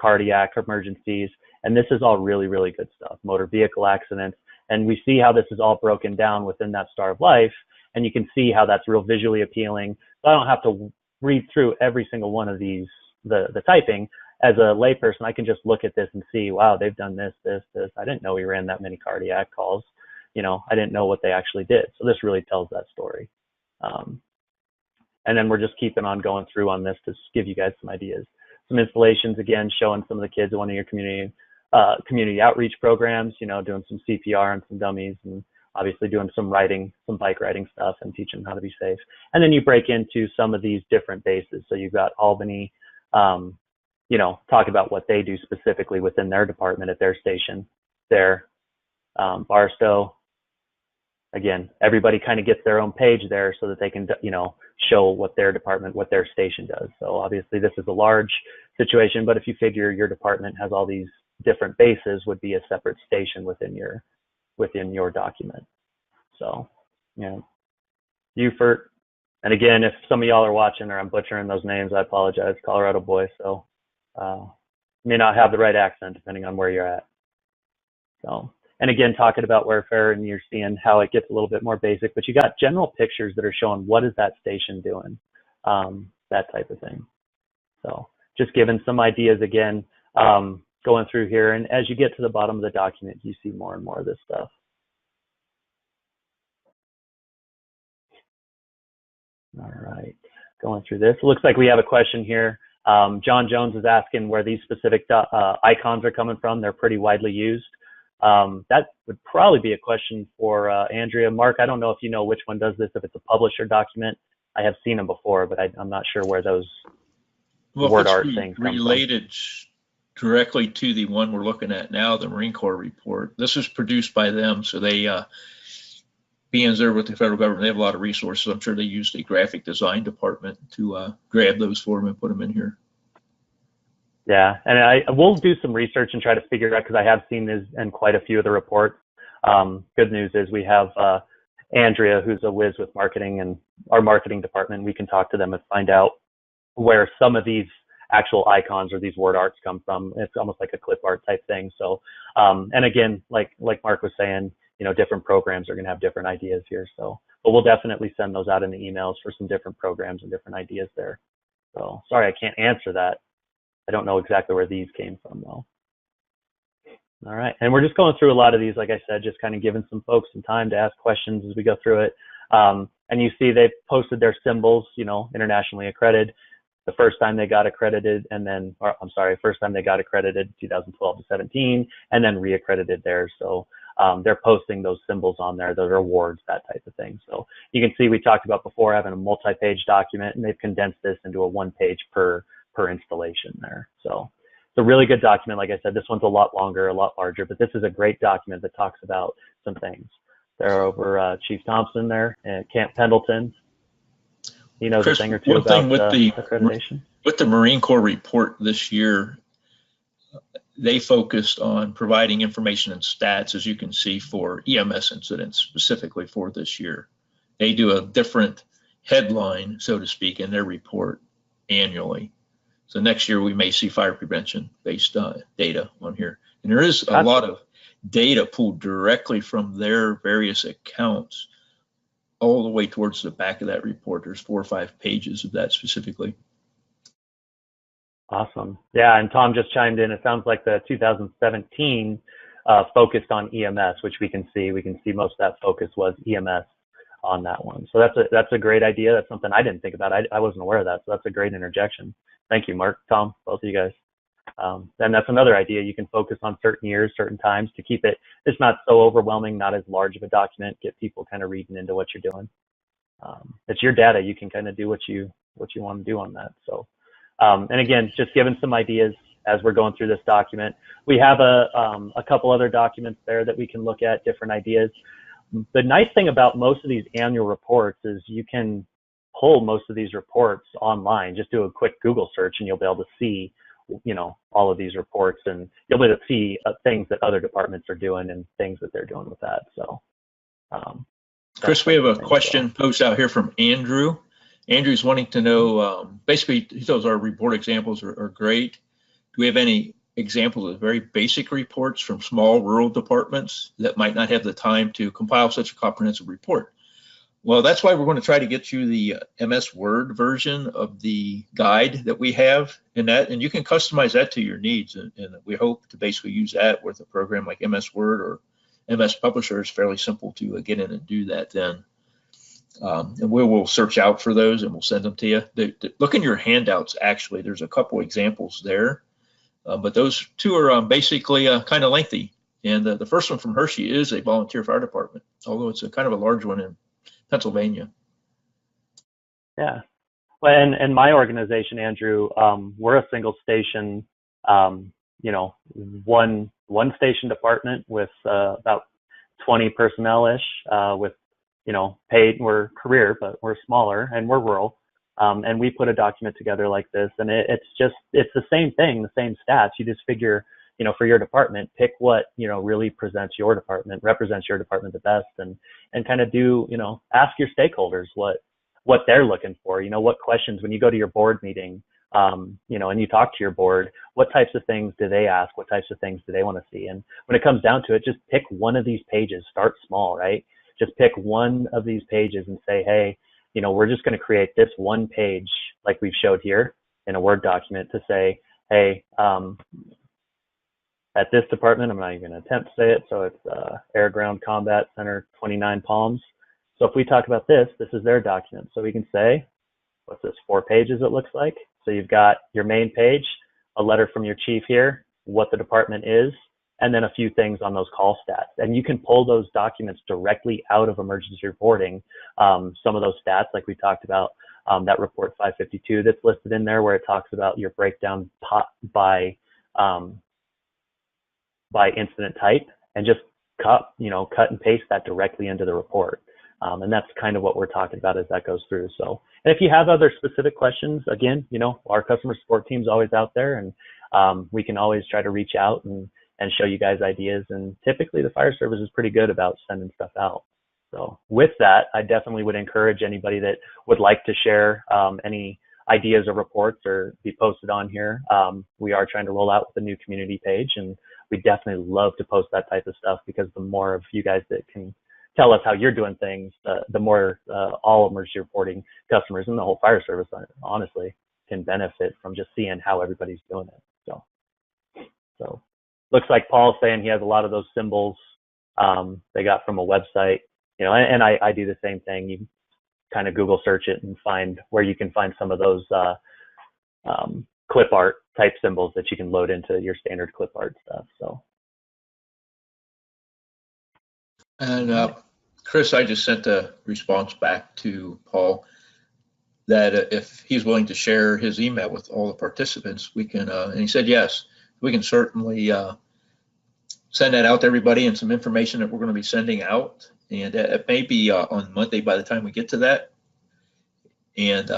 cardiac emergencies, and this is all really, really good stuff. Motor vehicle accidents. And we see how this is all broken down within that Star of Life. And you can see how that's real visually appealing. So I don't have to read through every single one of these, the typing. As a layperson, I can just look at this and see, wow, they've done this, this, this. I didn't know we ran that many cardiac calls. I didn't know what they actually did. So this really tells that story. And then we're just keeping on going through on this to give you guys some ideas. Some installations, again, showing some of the kids in one of your community outreach programs, doing some CPR and some dummies, and obviously doing some riding, some bike riding stuff, and teaching them how to be safe. And then you break into some of these different bases. So you've got Albany, talk about what they do specifically within their department at their station there. Barstow, again, everybody kind of gets their own page there so that they can, show what their department, what their station does. So obviously this is a large situation, but if you figure your department has all these different bases, would be a separate station within your document. So, Beaufort. And again, if some of y'all are watching or I'm butchering those names, I apologize. Colorado boy, so may not have the right accent depending on where you're at. So, and again, talking about warfare, and you're seeing how it gets a little bit more basic, but you got general pictures that are showing what is that station doing, that type of thing. So just giving some ideas again, going through here. And as you get to the bottom of the document, you see more and more of this stuff. All right, going through this. It looks like we have a question here. John Jones is asking where these specific icons are coming from. They're pretty widely used. That would probably be a question for Andrea. Mark, I don't know if you know which one does this, if it's a publisher document. I have seen them before, but I'm not sure where those word art things come related from. Directly to the one we're looking at now, the Marine Corps report. This is produced by them, so they, being there with the federal government, they have a lot of resources. I'm sure they used a graphic design department to grab those for them and put them in here. Yeah, and I will do some research and try to figure it out, because I have seen this in quite a few of the reports. Good news is we have Andrea, who's a whiz with marketing, and our marketing department. We can talk to them and find out where some of these actual icons or these word arts come from. It's almost like a clip art type thing. So, and again, like Mark was saying, different programs are going to have different ideas here. So, but we'll definitely send those out in the emails for some different programs and different ideas there. So sorry, I can't answer that. I don't know exactly where these came from though. All right, and we're just going through a lot of these, like I said, just kind of giving some folks some time to ask questions as we go through it. And you see they've posted their symbols, internationally accredited. the first time they got accredited, and then, or, I'm sorry, first time they got accredited 2012 to 17, and then reaccredited there. So they're posting those symbols on there, those awards, that type of thing. So you can see we talked about before having a multi-page document, and they've condensed this into a one page per installation there. So it's a really good document. Like I said, this one's a lot longer, a lot larger, but this is a great document that talks about some things. They're over Chief Thompson there at Camp Pendleton. He knows Chris, a thing or two about accreditation. With the Marine Corps report this year, they focused on providing information and stats, as you can see, for EMS incidents specifically for this year. They do a different headline, so to speak, in their report annually. So next year we may see fire prevention based data on here. And there is a lot of data pulled directly from their various accounts all the way towards the back of that report. There's 4 or 5 pages of that specifically. Awesome. Yeah, and Tom just chimed in. It sounds like the 2017 focused on EMS, which we can see. We can see most of that focus was EMS on that one. So that's a great idea. That's something I didn't think about. I wasn't aware of that. So that's a great interjection. Thank you, Mark, Tom, both of you guys. And that's another idea. You can focus on certain years, certain times to keep it's not so overwhelming, not as large of a document, get people kind of reading into what you're doing. It's your data. You can kind of do what you want to do on that. So, and again, just giving some ideas as we're going through this document. We have a couple other documents there that we can look at, different ideas. The nice thing about most of these annual reports is you can pull most of these reports online. Just do a quick Google search and you'll be able to see, all of these reports, and you'll be able to see things that other departments are doing and things that they're doing with that. So, Chris, we have a question posed out here from Andrew. Andrew's wanting to know, basically, he tells our report examples are great. Do we have any examples of very basic reports from small rural departments that might not have the time to compile such a comprehensive report? Well, that's why we're going to try to get you the MS Word version of the guide that we have in that, and you can customize that to your needs. And we hope to basically use that with a program like MS Word or MS Publisher. Is fairly simple to get in and do that then. And we will search out for those and we'll send them to you. Look in your handouts, actually. There's a couple examples there, but those two are basically kind of lengthy. And the first one from Hershey is a volunteer fire department, although it's a kind of a large one in Pennsylvania. Yeah. Well, and my organization, Andrew, we're a single station, one station department with about 20 personnel-ish, with, paid. We're career, but we're smaller and we're rural. And we put a document together like this, and it's the same thing, the same stats. You just figure, for your department, pick what, really represents your department the best, and kind of do, ask your stakeholders what they're looking for, what questions when you go to your board meeting, and you talk to your board, what types of things do they ask? What types of things do they want to see? And when it comes down to it, just pick one of these pages, start small, right? Just pick one of these pages and say, hey, we're just going to create this one page like we've showed here in a Word document to say, hey, at this department, I'm not even going to attempt to say it. So it's Air Ground Combat Center 29 Palms. So if we talk about this is their document. So we can say, what's this, 4 pages it looks like. So you've got your main page, a letter from your chief here, what the department is, and then a few things on those call stats. And you can pull those documents directly out of emergency reporting. Some of those stats, like we talked about, that report 552 that's listed in there, where it talks about your breakdown by incident type, and just cut and paste that directly into the report. And that's kind of what we're talking about as that goes through. So, and if you have other specific questions, again, our customer support team's always out there, and we can always try to reach out and show you guys ideas. And typically the fire service is pretty good about sending stuff out. So with that, I definitely would encourage anybody that would like to share any ideas or reports or be posted on here. We are trying to roll out with a new community page, and we definitely love to post that type of stuff, because the more of you guys that can tell us how you're doing things, the more all emergency reporting customers and the whole fire service, honestly, can benefit from just seeing how everybody's doing it. So looks like Paul's saying he has a lot of those symbols they got from a website, and I do the same thing. You kind of Google search it and find where you can find some of those clip art type symbols that you can load into your standard clip art stuff. So. And Chris, I just sent a response back to Paul that if he's willing to share his email with all the participants, we can, and he said yes, we can certainly send that out to everybody, and some information that we're going to be sending out. And it may be on Monday by the time we get to that. And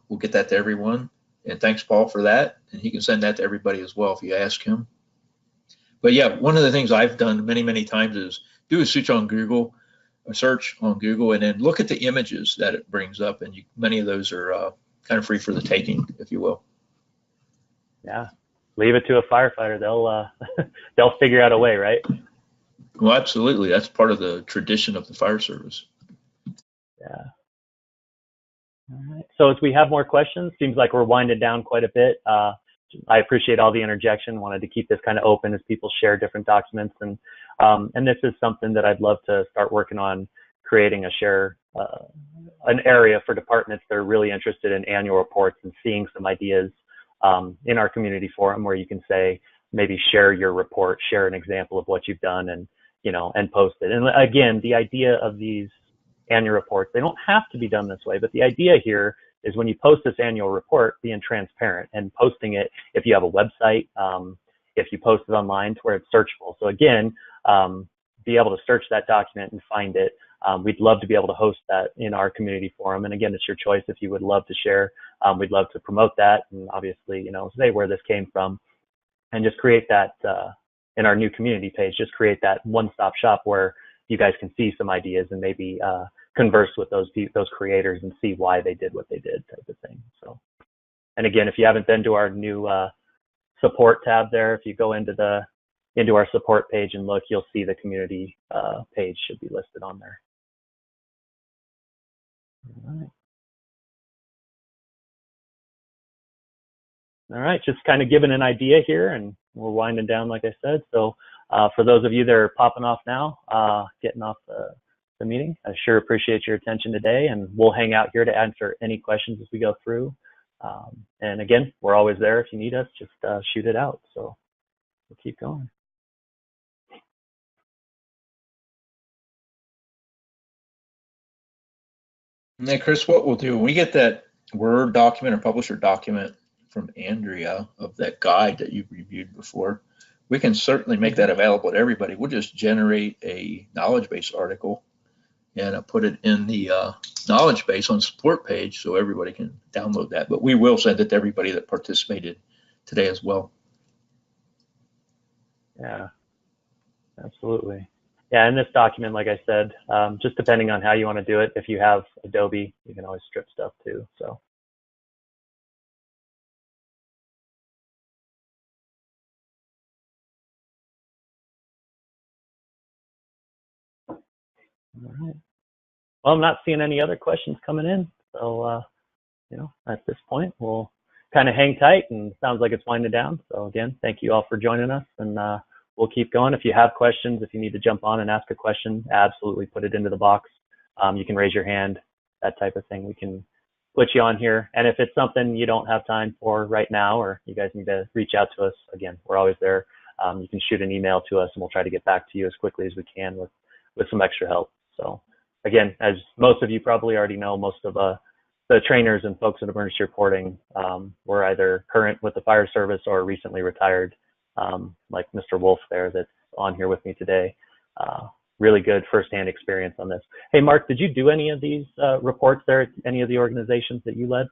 we'll get that to everyone. And thanks, Paul, for that. And he can send that to everybody as well if you ask him. But yeah, one of the things I've done many, many times is do a search on Google, and then look at the images that it brings up. And many of those are kind of free for the taking, if you will. Yeah, leave it to a firefighter. They'll figure out a way, right? Well, absolutely. That's part of the tradition of the fire service. Yeah. All right. So as we have more questions, seems like we're winding down quite a bit. I appreciate all the interjection. Wanted to keep this kind of open as people share different documents, and this is something that I'd love to start working on, creating an area for departments that are really interested in annual reports and seeing some ideas in our community forum where you can say, maybe share your report, share an example of what you've done, and post it. And again, the idea of these annual reports, they don't have to be done this way, but the idea here is when you post this annual report, being transparent and posting it, if you have a website, if you post it online to where it's searchable. So again, be able to search that document and find it. We'd love to be able to host that in our community forum. And again, it's your choice if you would love to share. We'd love to promote that and obviously, say where this came from, and just create that in our new community page, just create that one-stop shop where you guys can see some ideas and maybe converse with those creators and see why they did what they did, type of thing. So, and again, if you haven't been to our new support tab there, if you go into our support page and look, you'll see the community page should be listed on there. All right, just kind of giving an idea here, and we're winding down, like I said. So for those of you that are popping off now, getting off the meeting, I sure appreciate your attention today, and we'll hang out here to answer any questions as we go through. And again, we're always there if you need us, just shoot it out. So we'll keep going. Now, Chris, what we'll do when we get that Word document or publisher document from Andrea of that guide that you've reviewed before, we can certainly make that available to everybody. We'll just generate a knowledge base article and put it in the knowledge base on the support page so everybody can download that. But we will send it to everybody that participated today as well. Yeah, absolutely. Yeah, in this document, like I said, just depending on how you want to do it, if you have Adobe, you can always strip stuff too. So. All right. Well, I'm not seeing any other questions coming in. So, at this point, we'll kind of hang tight, and it sounds like it's winding down. So again, thank you all for joining us, and we'll keep going. If you have questions, if you need to jump on and ask a question, absolutely put it into the box. You can raise your hand, that type of thing. We can put you on here. And if it's something you don't have time for right now, or you guys need to reach out to us, again, we're always there. You can shoot an email to us, and we'll try to get back to you as quickly as we can with some extra help. So again, as most of you probably already know, most of the trainers and folks in emergency reporting were either current with the fire service or recently retired, like Mr. Wolf there that's on here with me today. Really good firsthand experience on this. Hey, Mark, did you do any of these reports there at any of the organizations that you led?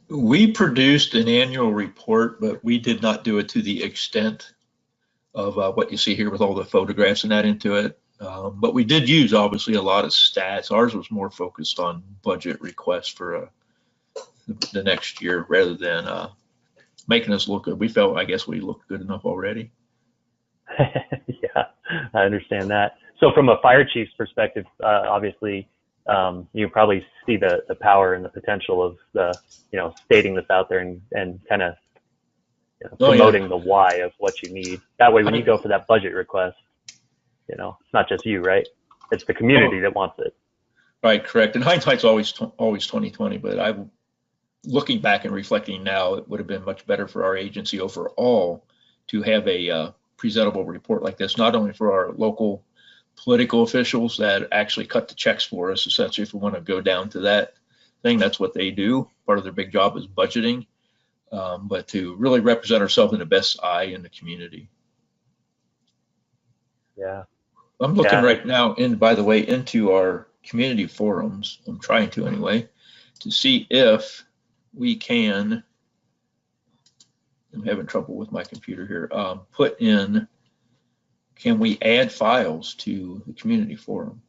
We produced an annual report, but we did not do it to the extent of what you see here with all the photographs and that into it. But we did use, obviously, a lot of stats. Ours was more focused on budget requests for the next year rather than making us look good. We felt, I guess, we looked good enough already. Yeah, I understand that. So from a fire chief's perspective, obviously, you probably see the power and the potential of stating this out there and kind of promoting the why of what you need. That way, when you go for that budget request, it's not just you, right? It's the community that wants it. Right, correct. And hindsight's always 20/20. But looking back and reflecting now, it would have been much better for our agency overall to have a presentable report like this, not only for our local political officials that actually cut the checks for us, essentially, if we want to go down to that thing, that's what they do. Part of their big job is budgeting, but to really represent ourselves in the best eye in the community. Yeah. I'm looking right now, by the way, into our community forums. I'm trying to anyway, to see if we can, I'm having trouble with my computer here, put in, can we add files to the community forum?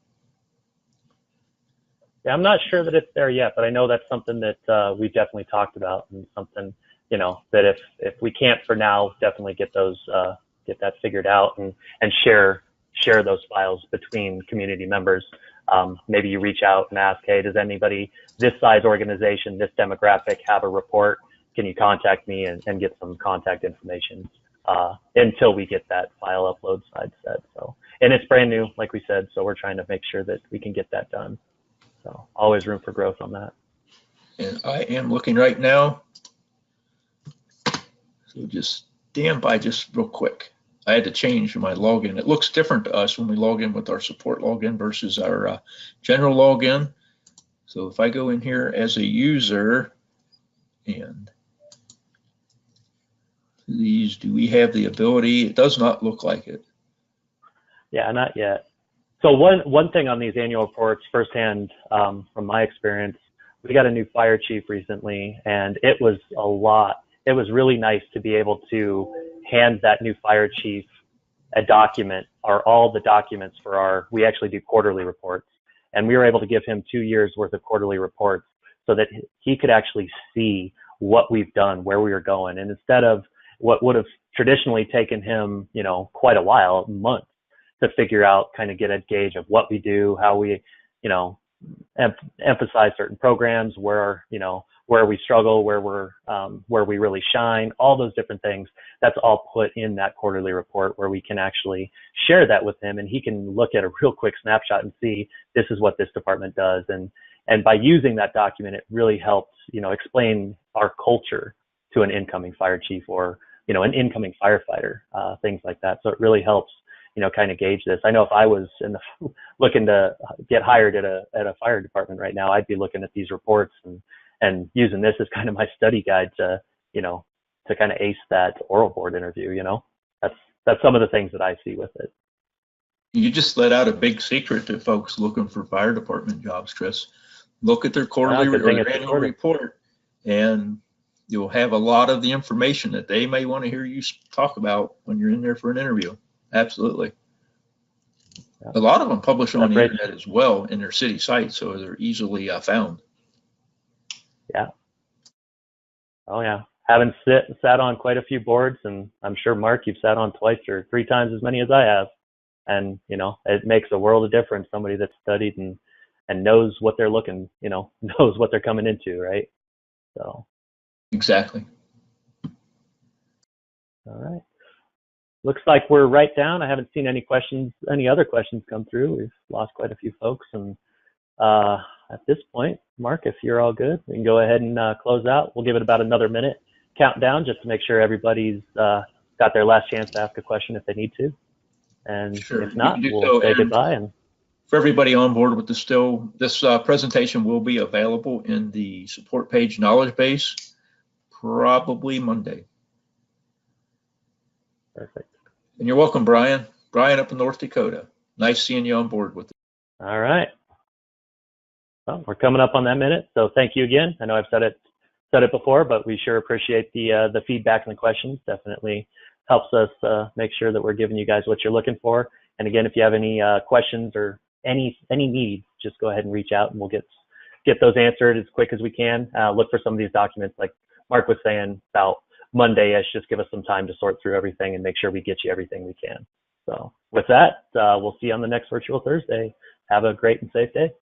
Yeah, I'm not sure that it's there yet, but I know that's something that we've definitely talked about, and something, you know, that if we can't for now, definitely get that figured out, and share those files between community members. Maybe you reach out and ask, hey, does anybody this size organization, this demographic have a report? Can you contact me and get some contact information until we get that file upload side set. So, and it's brand new, like we said, so we're trying to make sure that we can get that done. So always room for growth on that. And I am looking right now. So just stand by just real quick. I had to change my login. It looks different to us when we log in with our support login versus our general login. So if I go in here as a user, and these, do we have the ability? It does not look like it. Yeah, not yet. So one thing on these annual reports, firsthand from my experience, we got a new fire chief recently, and it was a lot. It was really nice to be able to hand that new fire chief a document, or all the documents for we actually do quarterly reports, and we were able to give him 2 years worth of quarterly reports so that he could actually see what we've done, where we were going. And instead of what would have traditionally taken him, you know, quite a while, months, to figure out, kind of get a gauge of what we do, how we, you know, emphasize certain programs, where, you know, where we struggle, where we really shine, all those different things. That's all put in that quarterly report, where we can actually share that with him, and he can look at a real quick snapshot and see, this is what this department does. And by using that document, it really helps, you know, explain our culture to an incoming fire chief, or, you know, an incoming firefighter, things like that. So it really helps, you know, kind of gauge this. I know if I was looking to get hired at a fire department right now, I'd be looking at these reports and using this as kind of my study guide to, you know, to kind of ace that oral board interview. You know, that's some of the things that I see with it. You just let out a big secret to folks looking for fire department jobs, Chris. Look at their quarterly or their annual report, and you'll have a lot of the information that they may want to hear you talk about when you're in there for an interview. Absolutely. Yeah. A lot of them publish on the internet as well in their city site, so they're easily found. Yeah. Oh yeah. Having sat on quite a few boards, and I'm sure, Mark, you've sat on twice or 3 times as many as I have. And, you know, it makes a world of difference. Somebody that's studied and knows what they're looking, you know, knows what they're coming into, right? So. Exactly. All right. Looks like we're right down. I haven't seen any other questions come through. We've lost quite a few folks. And at this point, Mark, if you're all good, we can go ahead and close out. We'll give it about another minute countdown just to make sure everybody's got their last chance to ask a question if they need to. And sure. If not, we'll say goodbye. And for everybody on board with this presentation will be available in the support page knowledge base probably Monday. Perfect. And you're welcome, Brian. Brian up in North Dakota. Nice seeing you on board with it. All right. Well, we're coming up on that minute, so thank you again. I know I've said it before, but we sure appreciate the feedback and the questions. Definitely helps us make sure that we're giving you guys what you're looking for. And again, if you have any questions or any needs, just go ahead and reach out, and we'll get those answered as quick as we can. Look for some of these documents, like Mark was saying, about Monday-ish. Just give us some time to sort through everything and make sure we get you everything we can. So with that, we'll see you on the next Virtual Thursday. Have a great and safe day.